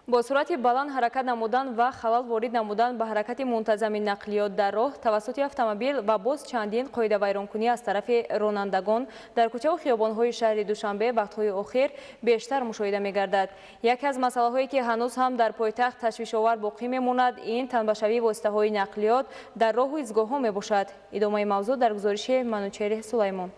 با سرعت بلند حرکت نمودن و خلل وارد نمودن به حرکت منتظم نقلیات در راه توسط اتومبیل و باز چندین قاعده ویرانکنی از طرف رانندگان در کوچه و خیابان‌های شهر دوشنبه وقت‌های اخیر بیشتر مشاهده می‌گردد. یکی از مسائلی که هنوز هم در پایتخت تشویش‌آور باقی می‌ماند این تنبشوی واسطه‌های نقلیات در راه و ایستگاه‌ها میباشد. ادامه موضوع در گزارش منوچهر سلیمان.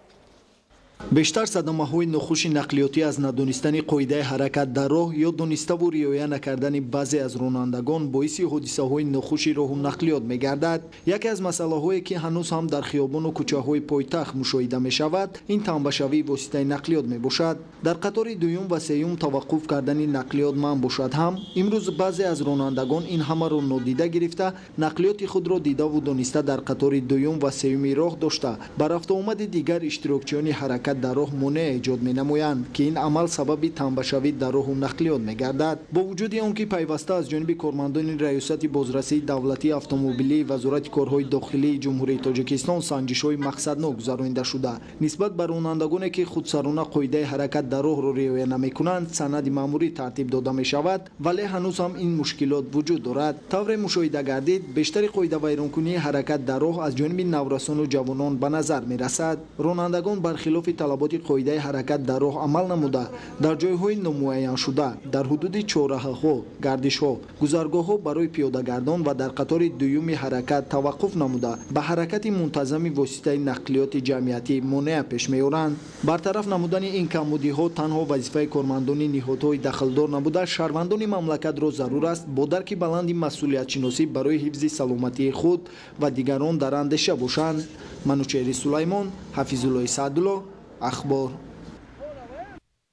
بیشتر صدمه‌های نخوش نقلیاتی از ندانستن قاعده حرکت در راه یا دانسته و رعایت نکردن بعضی از رانندگان باعث حادثه‌های نخوش راه و نقلیات می‌گردد. یکی از مسائل‌هایی که هنوز هم در خیابان و کوچه‌های پایتخت مشاهده می‌شود این تنبشوی واسطه نقلیات میباشد. در قطار دوم و سوم توقف کردن نقلیات ممنوع باشد هم امروز بعضی از رانندگان این همه را نادیده گرفته نقلیات خود را دیده و دانسته در قطار دوم و سوم راه داشته بر رفت و آمد دیگر اشتراکچیان حرکت در راه مانع ایجاد می‌نمایند که این عمل سبب تنبشوی در راه و نقلیات می‌گردد. با وجود آنکه پیوسته از جانب کارمندان ریاست بازرسی دولتی اتومبیلی وزارت کارهای داخلی جمهوری تاجیکستان سنجش‌های مقصدناک گذرانده شده نسبت به رانندگانی که خودسرانه قاعده حرکت در راه را رعایت نمی‌کنند سند مأموری ترتیب داده می‌شود ولی هنوز هم این مشکلات وجود دارد. طور مشاهده گردید بیشتر قاعده ویرانکنی حرکت در راه از جانب نورسان و جوانان به نظر می‌رسد. رانندگان برخلاف طلبات قاعده حرکت در راه عمل نموده در جایهای نامعین شده در حدود چهارراه‌ها، گردش‌ها، گذرگاه‌ها برای پیاده‌گردان و در قطار دوم حرکت توقف نموده به حرکت منتظم واسطه نقلیات جمعیتی مانع پیش می‌آورند. برطرف نمودن این کمبودی‌ها تنها وظیفه کارمندان نهادهای دخلدار نبوده شهروندان مملکت را ضرور است با درک بلند مسئولیت شناسی برای حفظ سلامتی خود و دیگران در اندیشه باشند. منوچهر سلیمان، حفیظ الله سعدالله، اخبار.